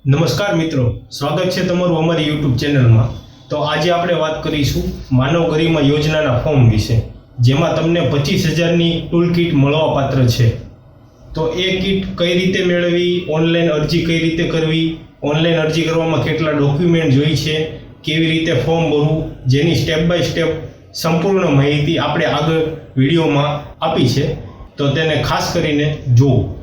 નમસ્કાર મિત્રો, સ્વાગત છે તમારું અમારી યુટ્યુબ ચેનલમાં। તો આજે આપણે વાત કરીશું માનવ ગરિમા યોજનાના ફોર્મ વિશે, જેમાં તમને 25,000ની ટૂલ કીટ મળવાપાત્ર છે। તો એ કીટ કઈ રીતે મેળવવી, ઓનલાઈન અરજી કઈ રીતે કરવી, ઓનલાઈન અરજી કરવામાં કેટલા ડોક્યુમેન્ટ જોઈએ છે, કેવી રીતે ફોર્મ ભરવું, જેની સ્ટેપ બાય સ્ટેપ સંપૂર્ણ માહિતી આપણે આગળ વિડીયોમાં આપી છે, તો તેને ખાસ કરીને જુઓ।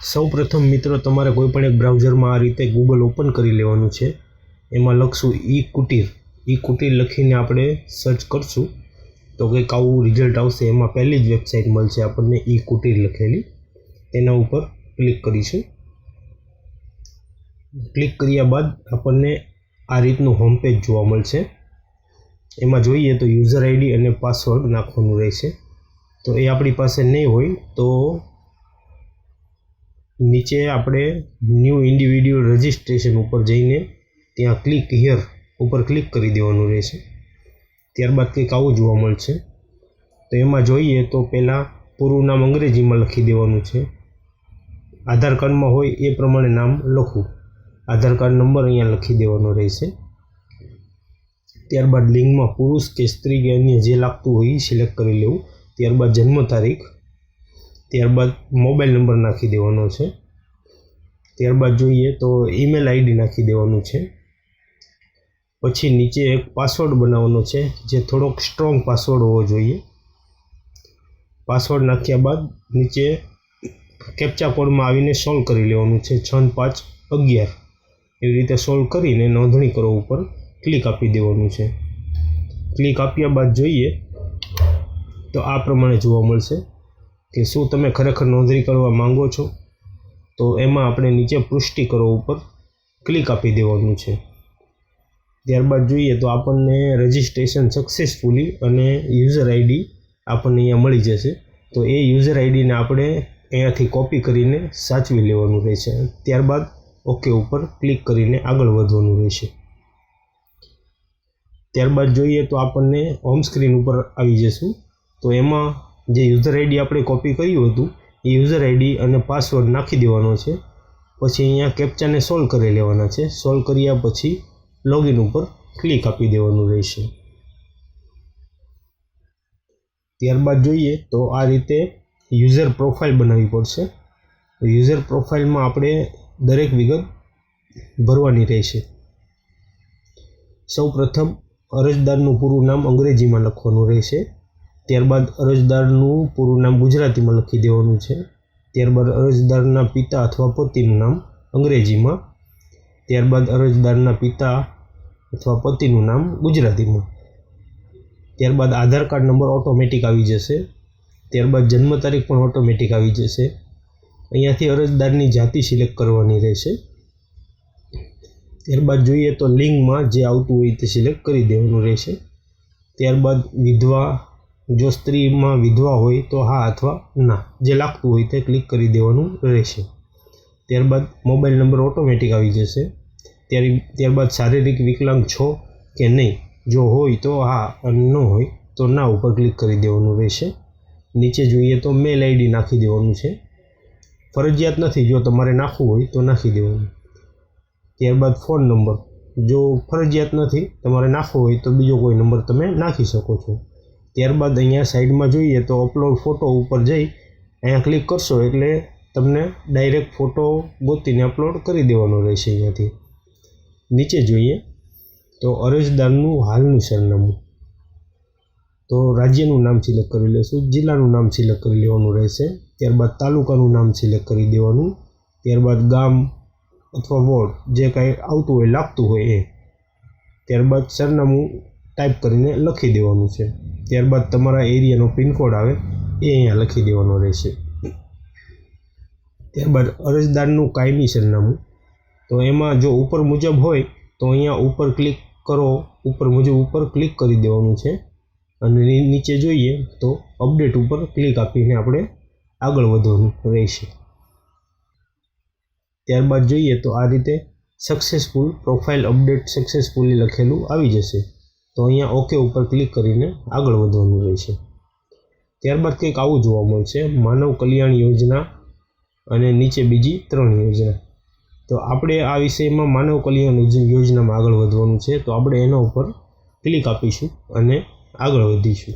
સૌપ્રથમ મિત્રો તમારે કોઈપણ એક બ્રાઉઝરમાં આ રીતે ગૂગલ ઓપન કરી લેવાનું છે। એમાં લખશું ઈ કુટીર લખીને આપણે સર્ચ કરશું તો કંઈક આવું રિઝલ્ટ આવશે। એમાં પહેલી જ વેબસાઇટ મળશે આપણને ઈ કુટીર લખેલી, તેના ઉપર ક્લિક કરીશું। ક્લિક કર્યા બાદ આપણને આ રીતનું હોમ પેજ જોવા મળશે। એમાં જોઈએ તો યુઝર આઈડી અને પાસવર્ડ નાખવાનું રહેશે। તો એ આપણી પાસે નહીં હોય તો નીચે આપણે ન્યૂ ઇન્ડિવિડ્યુઅલ રજિસ્ટ્રેશન ઉપર જઈને ત્યાં ક્લિક હિયર ઉપર ક્લિક કરી દેવાનું રહેશે। ત્યારબાદ કંઈક આવું જોવા મળશે। તો એમાં જોઈએ તો પહેલાં પૂરું નામ અંગ્રેજીમાં લખી દેવાનું છે। આધાર કાર્ડમાં હોય એ પ્રમાણે નામ લખવું, આધાર કાર્ડ નંબર અહીંયા લખી દેવાનો રહેશે। ત્યારબાદ લિંગમાં પુરુષ કે સ્ત્રી કે અન્ય જે લાગતું હોય એ સિલેક્ટ કરી લેવું। ત્યારબાદ જન્મ તારીખ, ત્યારબાદ મોબાઈલ નંબર નાખી દેવાનો છે। ત્યારબાદ જોઈએ તો ઈમેલ આઈડી નાખી દેવાનું છે। પછી નીચે એક પાસવર્ડ બનાવવાનો છે, જે થોડોક સ્ટ્રોંગ પાસવર્ડ હોવો જોઈએ। પાસવર્ડ નાખ્યા બાદ નીચે કેપ્ચા કોડમાં આવીને સોલ્વ કરી લેવાનું છે, 6511 એવી રીતે સોલ્વ કરીને નોંધણી કરો ઉપર ક્લિક આપી દેવાનું છે। ક્લિક આપ્યા બાદ જોઈએ તો આ પ્રમાણે જોવા મળશે કે શું તમે ખરેખર નોંધણી કરવા માંગો છો। તો એમાં આપણે નીચે પુષ્ટિ કરો ઉપર ક્લિક આપી દેવાનું છે। ત્યારબાદ જોઈએ તો આપણને રજિસ્ટ્રેશન સક્સેસફુલી અને યુઝર આઈડી આપણને અહીંયા મળી જશે। તો એ યુઝર આઈડીને આપણે અહીંયાથી કોપી કરીને સાચવી લેવાનું રહેશે। ત્યારબાદ ઓકે ઉપર ક્લિક કરીને આગળ વધવાનું રહેશે। ત્યારબાદ જોઈએ તો આપણને હોમ સ્ક્રીન ઉપર આવી જશું। તો એમાં જે યુઝર આઈડી આપણે કોપી કર્યું હતું એ યુઝર આઈડી અને પાસવર્ડ નાખી દેવાનો છે। પછી અહીંયા કેપ્ચાને સોલ્વ કરી લેવાના છે। સોલ્વ કર્યા પછી લોગિન ઉપર ક્લિક આપી દેવાનું રહેશે। ત્યારબાદ જોઈએ તો આ રીતે યુઝર પ્રોફાઇલ બનાવવી પડશે। યુઝર પ્રોફાઇલમાં આપણે દરેક વિગત ભરવાની રહેશે। સૌપ્રથમ અરજદારનું પૂરું નામ અંગ્રેજીમાં લખવાનું રહેશે। ત્યારબાદ અરજદારનું પૂરું નામ ગુજરાતીમાં લખી દેવાનું છે। ત્યારબાદ અરજદારના પિતા અથવા પતિનું નામ અંગ્રેજીમાં, ત્યારબાદ અરજદારના પિતા અથવા પતિનું નામ ગુજરાતીમાં, ત્યારબાદ આધાર કાર્ડ નંબર ઓટોમેટિક આવી જશે। ત્યારબાદ જન્મ તારીખ પણ ઓટોમેટિક આવી જશે। અહીંયાથી અરજદારની જાતિ સિલેક્ટ કરવાની રહેશે। ત્યારબાદ જોઈએ તો લિંગમાં જે આવતું હોય તે સિલેક્ટ કરી દેવાનું રહેશે। ત્યારબાદ વિધવા, જો સ્ત્રીમાં વિધવા હોય તો હા અથવા ના, જે લાગતું હોય તે ક્લિક કરી દેવાનું રહેશે। ત્યારબાદ મોબાઈલ નંબર ઓટોમેટિક આવી જશે। ત્યારબાદ શારીરિક વિકલાંગ છો કે નહીં, જો હોય તો હા અને ન હોય તો ના ઉપર ક્લિક કરી દેવાનું રહેશે। નીચે જોઈએ તો મેલ આઈડી નાખી દેવાનું છે। ફરજિયાત નથી, જો તમારે નાખવું હોય તો નાખી દેવાનું। ત્યારબાદ ફોન નંબર, જો ફરજિયાત નથી, તમારે નાખવો હોય તો બીજો કોઈ નંબર તમે નાખી શકો છો। ત્યારબાદ અહીંયા સાઈડમાં જોઈએ તો અપલોડ ફોટો ઉપર જઈ અહીંયા ક્લિક કરશો એટલે તમને ડાયરેક્ટ ફોટો ગોતીને અપલોડ કરી દેવાનો રહેશે। અહીંયાથી નીચે જોઈએ તો અરજદારનું હાલનું સરનામું, તો રાજ્યનું નામ સિલેક્ટ કરી લેશું, જિલ્લાનું નામ સિલેક્ટ કરી લેવાનું રહેશે। ત્યારબાદ તાલુકાનું નામ સિલેક્ટ કરી દેવાનું। ત્યારબાદ ગામ અથવા વોર્ડ જે કાંઈ આવતું હોય લાગતું હોય એ, ત્યારબાદ સરનામું ટાઈપ કરીને લખી દેવાનું છે। ત્યારબાદ તમારા એરિયાનો પિનકોડ આવે એ અહીંયા લખી દેવાનો રહેશે। ત્યારબાદ અરજદારનું કાયમી સરનામું, તો એમાં જો ઉપર મુજબ હોય તો અહીંયા ઉપર ક્લિક કરો, ઉપર મુજબ ઉપર ક્લિક કરી દેવાનું છે। અને નીચે જોઈએ તો અપડેટ ઉપર ક્લિક આપીને આપણે આગળ વધવાનું રહેશે। ત્યારબાદ જોઈએ તો આ રીતે સક્સેસફુલ પ્રોફાઇલ અપડેટ સક્સેસફુલી લખેલું આવી જશે। તો અહીંયા ઓકે ઉપર ક્લિક કરીને આગળ વધવાનું રહેશે। ત્યારબાદ કંઈક આવું જોવા મળશે, માનવ કલ્યાણ યોજના અને નીચે બીજી 3 યોજના. તો આપણે આ વિષયમાં માનવ કલ્યાણ યોજનામાં આગળ વધવાનું છે, તો આપણે એના ઉપર ક્લિક આપીશું અને આગળ વધીશું.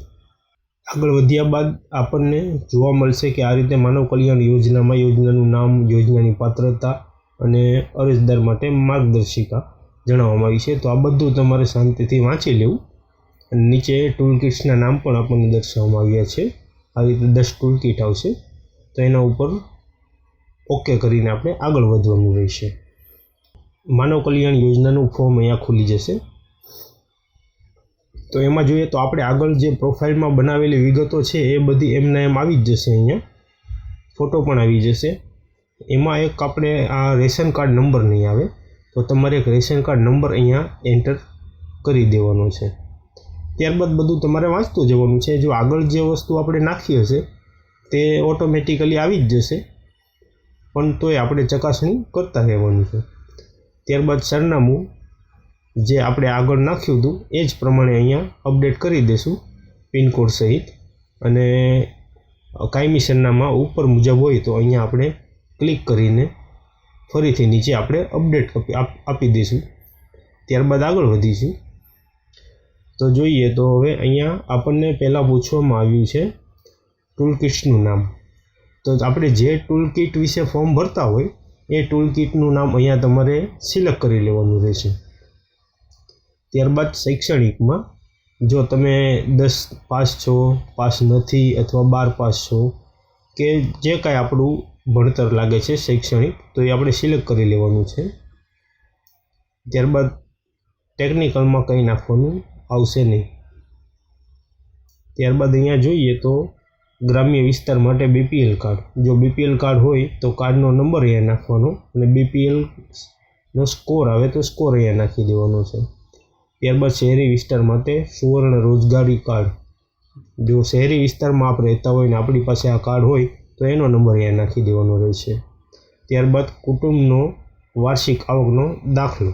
આગળ વધ્યા બાદ આપણને જોવા મળશે કે આ રીતે માનવ કલ્યાણ યોજનામાં યોજનાનું નામ, યોજનાની પાત્રતા અને અરજદાર માટે માર્ગદર્શિકા જણાવવામાં આવી છે. તો આ બધું તમારે શાંતિથી વાંચી લેવું. અને નીચે ટૂલ કિટ્સના નામ પણ આપણને દર્શાવવામાં આવ્યા છે. આ રીતે 10 ટૂલ કિટ આવશે, તો એના ઉપર ઓકે કરીને આપણે આગળ વધવાનું રહેશે. માનવ કલ્યાણ યોજનાનું ફોર્મ અહીંયા ખુલી જશે. તો એમાં જોઈએ તો આપણે આગળ જે પ્રોફાઇલમાં બનાવેલી વિગતો છે એ બધી એમના એમ આવી જ જશે. અહીંયા ફોટો પણ આવી જશે. એમાં એક આપણે આ રેશન કાર્ડ નંબર નહીં આવે, તો તમારે એક રેશન કાર્ડ નંબર અહીંયા એન્ટર કરી દેવાનો છે. ત્યારબાદ બધું તમારે વાંચતું જવાનું છે. જો આગળ જે વસ્તુ આપણે નાખી હશે તે ઓટોમેટિકલી આવી જ જશે, પણ તોય આપણે ચકાસણી કરતા રહેવાનું છે. ત્યારબાદ સરનામું જે આપણે આગળ નાખ્યું હતું એ જ પ્રમાણે અહીંયા અપડેટ કરી દઈશું પિનકોડ સહિત. અને કાયમી સરનામા ઉપર મુજબ હોય તો અહીંયા આપણે ક્લિક કરીને ફરીથી નીચે આપણે અપડેટ આપી દઈશું. ત્યારબાદ આગળ વધીશું. તો જોઈએ તો હવે અહીંયા આપણને પહેલાં પૂછવામાં આવ્યું છે ટૂલ કિટ્સનું નામ. તો આપણે જે ટૂલ કિટ વિશે ફોર્મ ભરતા હોય એ ટૂલ કિટનું નામ અહીંયા તમારે સિલેક્ટ કરી લેવાનું રહેશે. ત્યારબાદ શૈક્ષણિકમાં જો તમે 10 પાસ છો, પાસ નથી અથવા 12 પાસ છો કે જે કાંઈ આપણું ભણતર લાગે છે શૈક્ષણિક, તો એ આપણે સિલેક્ટ કરી લેવાનું છે. ત્યારબાદ ટેકનિકલમાં કંઈ નાખવાનું આવશે નહીં. ત્યારબાદ અહીંયા જોઈએ તો ગ્રામ્ય વિસ્તાર માટે BPL કાર્ડ, જો BPL કાર્ડ હોય તો કાર્ડનો નંબર અહીંયા નાખવાનો અને BPLનો સ્કોર આવે તો સ્કોર અહીંયા નાખી દેવાનો છે. ત્યારબાદ શહેરી વિસ્તાર માટે સુવર્ણ રોજગારી કાર્ડ, જો શહેરી વિસ્તારમાં આપણે રહેતા હોય ને આપણી પાસે આ કાર્ડ હોય તો એનો નંબર અહીંયા નાખી દેવાનો રહેશે. ત્યારબાદ કુટુંબનો વાર્ષિક આવકનો દાખલો,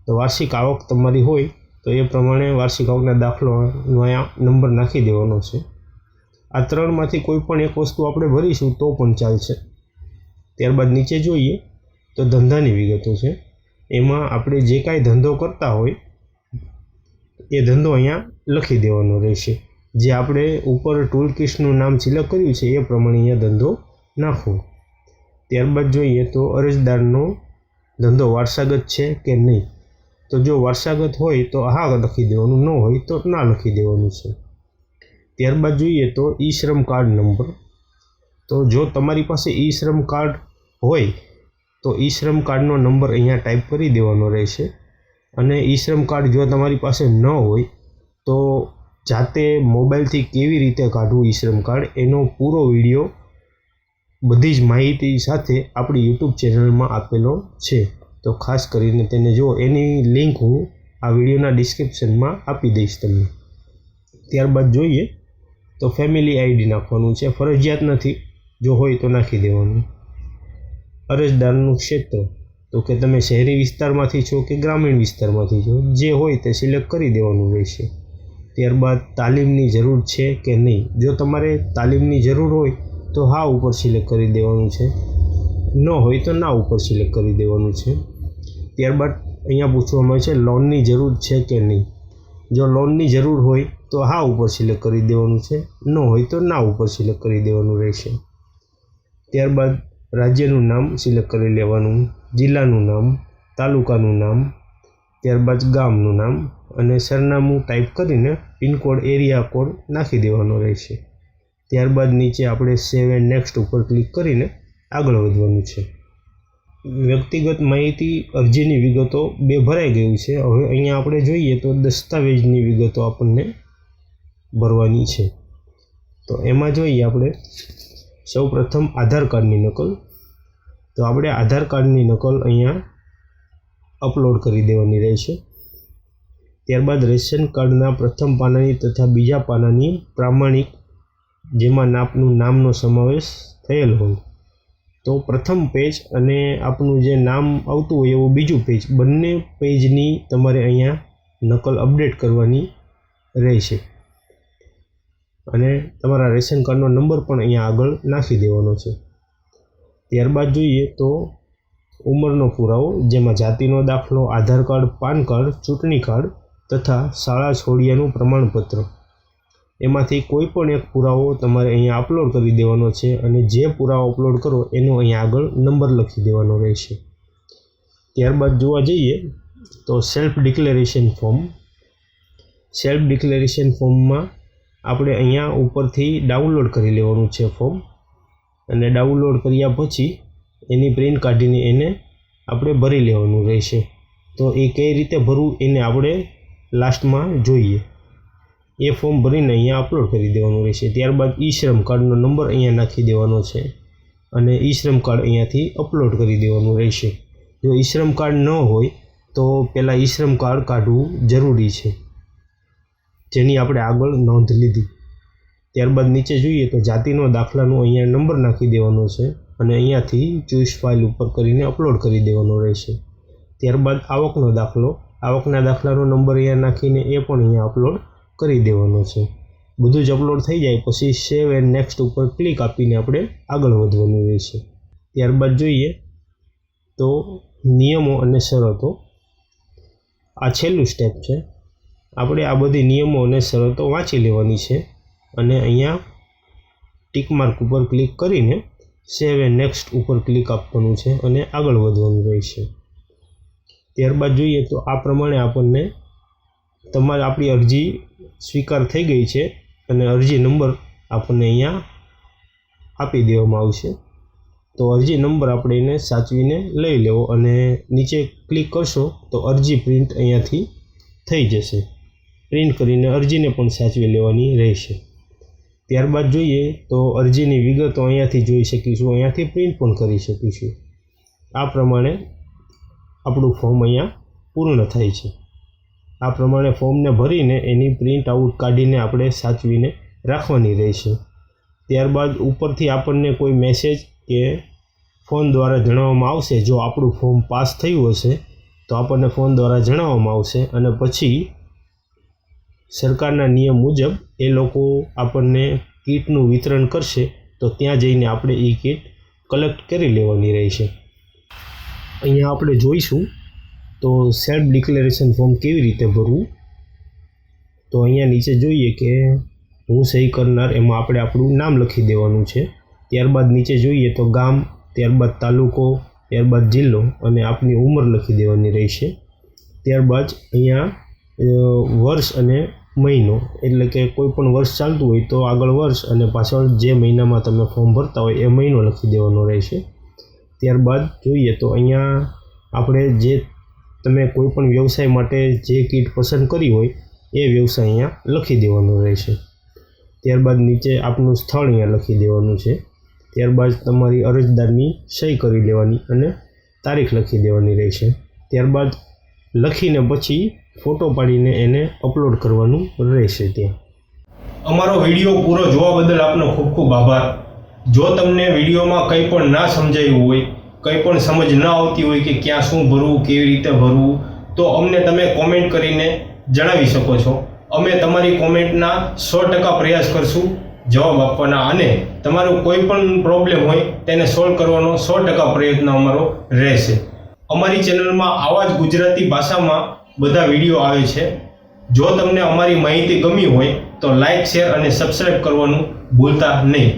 તો વાર્ષિક આવક તમારી હોય તો એ પ્રમાણે વાર્ષિક આવકના દાખલોનો અહીંયા નંબર નાખી દેવાનો છે. આ 3માંથી કોઈ પણ એક વસ્તુ આપણે ભરીશું તો પણ ચાલશે. ત્યારબાદ નીચે જોઈએ તો ધંધાની વિગતો છે. એમાં આપણે જે કાંઈ ધંધો કરતા હોય એ ધંધો અહીંયા લખી દેવાનો રહેશે. જે આપણે ઉપર ટૂલ કિટ્સનું નામ સિલેક્ટ કર્યું છે એ પ્રમાણે અહીંયા ધંધો નાખવો. ત્યારબાદ જોઈએ તો અરજદારનો ધંધો વારસાગત છે કે નહીં, તો જો વારસાગત હોય તો હા લખી દેવાનું, ન હોય તો ના લખી દેવાનું છે. ત્યારબાદ જોઈએ તો ઈ શ્રમ કાર્ડ નંબર, તો જો તમારી પાસે ઈ શ્રમ કાર્ડ હોય તો ઈ શ્રમ કાર્ડનો નંબર અહીંયા ટાઈપ કરી દેવાનો રહેશે. અને ઈ શ્રમ કાર્ડ જો તમારી પાસે ન હોય તો જાતે મોબાઈલથી કેવી રીતે કાઢવું ઈ શ્રમ કાર્ડ એનો પૂરો વિડીયો બધી જ માહિતી સાથે આપણી YouTube ચેનલમાં આપેલો છે, તો ખાસ કરીને તેને જો એની લિંક હું આ વિડીયોના ડિસ્ક્રિપ્શનમાં આપી દઈશ તમને. ત્યારબાદ જોઈએ તો ફેમિલી ID નાખવાનું છે, ફરજિયાત નથી, જો હોય તો નાખી દેવાનું. અરજદારનું ક્ષેત્ર, તો કે તમે શહેરી વિસ્તારમાંથી છો કે ગ્રામીણ વિસ્તારમાંથી છો, જે હોય તે સિલેક્ટ કરી દેવાનું રહેશે. ત્યારબાદ તાલીમની જરૂર છે કે નહીં, જો તમારે તાલીમની જરૂર હોય તો હા ઉપર સિલેક્ટ કરી દેવાનું છે, ન હોય તો ના ઉપર સિલેક્ટ કરી દેવાનું છે. ત્યારબાદ અહીંયા પૂછવામાં આવે છે લોનની જરૂર છે કે નહીં, જો લોનની જરૂર હોય તો હા ઉપર સિલેક્ટ કરી દેવાનું છે, ન હોય તો ના ઉપર સિલેક્ટ કરી દેવાનું રહેશે. ત્યારબાદ રાજ્યનું નામ સિલેક્ટ કરી લેવાનું, જિલ્લાનું નામ, તાલુકાનું નામ, ત્યારબાદ ગામનું નામ અને સરનામું ટાઈપ કરીને પિનકોડ, એરિયા કોડ નાખી દેવાનો રહેશે. ત્યારબાદ નીચે આપણે સેવ એન્ડ નેક્સ્ટ ઉપર ક્લિક કરીને આગળ વધવાનું છે. વ્યક્તિગત માહિતી અરજીની વિગતો 2 ભરાઈ ગયું છે. હવે અહીંયા આપણે જોઈએ તો દસ્તાવેજની વિગતો આપણને ભરવાની છે. તો એમાં જોઈએ આપણે સૌપ્રથમ આધાર કાર્ડની નકલ, તો આપણે આધાર કાર્ડની નકલ અહીંયા અપલોડ કરી દેવાની રહેશે. ત્યારબાદ રેશન કાર્ડના પ્રથમ પાનાની તથા બીજા પાનાની પ્રામાણિક જેમાં આપનું નામનો સમાવેશ થયેલ હોય તો પ્રથમ પેજ અને આપનું જે નામ આવતું હોય એવું બીજું પેજ, બંને પેજની તમારે અહીંયા નકલ અપડેટ કરવાની રહેશે. અને તમારા રેશન કાર્ડનો નંબર પણ અહીંયા આગળ નાખી દેવાનો છે. ત્યારબાદ જોઈએ તો ઉંમરનો પુરાવો, જેમાં જાતિનો દાખલો, આધાર કાર્ડ, પાન કાર્ડ, ચૂંટણી કાર્ડ તથા શાળા છોડ્યાનું પ્રમાણપત્ર, એમાંથી કોઈ પણ એક પુરાવો તમારે અહીંયા અપલોડ કરી દેવાનો છે અને જે પુરાવો અપલોડ કરો એનો અહીંયા આગળ નંબર લખી દેવાનો રહેશે. ત્યારબાદ જોવા જઈએ તો self declaration form. Self declaration ફોર્મમાં આપણે અહીંયા ઉપરથી ડાઉનલોડ કરી લેવાનું છે ફોર્મ, અને ડાઉનલોડ કર્યા પછી એની પ્રિન્ટ કાઢીને એને આપણે ભરી લેવાનું રહેશે. તો એ કઈ રીતે ભરવું એને આપણે લાસ્ટમાં જોઈએ. એ ફોર્મ ભરીને અહીંયા અપલોડ કરી દેવાનું રહેશે. ત્યારબાદ ઈ શ્રમ કાર્ડનો નંબર અહીંયા નાખી દેવાનો છે અને ઈ શ્રમ કાર્ડ અહીંયાથી અપલોડ કરી દેવાનું રહેશે. જો ઈ શ્રમ કાર્ડ ન હોય તો પહેલાં ઈ શ્રમ કાર્ડ કાઢવું જરૂરી છે, જેની આપણે આગળ નોંધ લીધી. ત્યારબાદ નીચે જોઈએ તો જાતિનો દાખલાનો અહીંયા નંબર નાખી દેવાનો છે અને અહીંયાથી ચોઈસ ફાઇલ ઉપર કરીને અપલોડ કરી દેવાનો રહેશે. ત્યારબાદ આવકનો દાખલો, આવકના દાખલાનો નંબર અહીંયા નાખીને એ પણ અહીંયા અપલોડ કરી દેવાનો છે. બધું જ અપલોડ થઈ જાય પછી સેવ એન્ડ નેક્સ્ટ ઉપર ક્લિક આપીને આપણે આગળ વધવાનું રહેશે. ત્યારબાદ જોઈએ તો નિયમો અને શરતો. આ છેલ્લું સ્ટેપ છે. આપણે આ બધી નિયમો અને શરતો વાંચી લેવાની છે અને અહીંયા ટિક માર્ક ઉપર ક્લિક કરીને સેવ એન્ડ નેક્સ્ટ ઉપર ક્લિક આપવાનું છે અને આગળ વધવાનું રહેશે. ત્યારબાદ જોઈએ તો આ પ્રમાણે આપણને આપણી અરજી સ્વીકાર થઈ ગઈ છે અને અરજી નંબર આપણને અહીંયા આપી દેવામાં આવશે. તો અરજી નંબર આપણે એને સાચવીને લઈ લેવો અને નીચે ક્લિક કરશો તો અરજી પ્રિન્ટ અહીંયાથી થઈ જશે. પ્રિન્ટ કરીને અરજીને પણ સાચવી લેવાની રહેશે. ત્યારબાદ જોઈએ તો અરજીની વિગતો અહીંયાથી જોઈ શકીશું, અહીંયાથી પ્રિન્ટ પણ કરી શકીશું. આ પ્રમાણે આપણું ફોર્મ અહીંયા પૂર્ણ થાય છે. આ પ્રમાણે ફોર્મને ભરીને એની પ્રિન્ટ આઉટ કાઢીને આપણે સાચવીને રાખવાની રહેશે. ત્યારબાદ ઉપરથી આપણને કોઈ મેસેજ કે ફોન દ્વારા જણાવવામાં આવશે. જો આપણું ફોર્મ પાસ થયું હશે તો આપણને ફોન દ્વારા જણાવવામાં આવશે અને પછી સરકારના નિયમ મુજબ એ લોકો આપણને કીટનું વિતરણ કરશે, તો ત્યાં જઈને આપણે એ કીટ કલેક્ટ કરી લેવાની રહેશે. અહીંયા આપણે જોઈશું તો સેલ્ફ ડિક્લેરેશન ફોર્મ કેવી રીતે ભરવું. તો અહીંયા નીચે જોઈએ કે હું સહી કરનાર, એમાં આપણે આપણું નામ લખી દેવાનું છે. ત્યારબાદ નીચે જોઈએ તો ગામ, ત્યારબાદ તાલુકો, ત્યારબાદ જિલ્લો અને આપની ઉંમર લખી દેવાની રહેશે. ત્યારબાદ અહીંયા વર્ષ અને મહિનો, એટલે કે કોઈ પણ વર્ષ ચાલતું હોય તો આગળ વર્ષ અને પાછળ જે મહિનામાં તમે ફોર્મ ભરતા હોય એ મહિનો લખી દેવાનો રહેશે. ત્યારબાદ જોઈએ તો અહીંયા આપણે જે તમે કોઈ પણ વ્યવસાય માટે જે કીટ પસંદ કરી હોય એ વ્યવસાય અહીંયા લખી દેવાનો રહેશે. ત્યારબાદ નીચે આપનું સ્થળ અહીંયા લખી દેવાનું છે. ત્યારબાદ તમારી અરજદારની સહી કરી લેવાની અને તારીખ લખી દેવાની રહેશે. ત્યારબાદ લખીને પછી ફોટો પાડીને એને અપલોડ કરવાનું રહેશે. ત્યાં અમારો વિડીયો પૂરો જોવા બદલ આપનો ખૂબ ખૂબ આભાર. જો તમને વિડીયોમાં કંઈ પણ ના સમજાયું હોય, કંઈ પણ સમજ ન આવતી હોય કે ક્યાં શું ભરવું, કેવી રીતે ભરવું, તો અમને તમે કોમેન્ટ કરીને જણાવી શકો છો. અમે તમારી કોમેન્ટના 100% પ્રયાસ કરશું જવાબ આપવાના, અને તમારું કોઈ પણ પ્રોબ્લેમ હોય તેને સોલ્વ કરવાનો 100% પ્રયત્ન અમારો રહેશે. અમારી ચેનલમાં આવા જ ગુજરાતી ભાષામાં બધા વિડીયો આવે છે. જો તમને અમારી માહિતી ગમી હોય તો લાઇક, શેર અને સબસ્ક્રાઈબ કરવાનું ભૂલતા નહીં.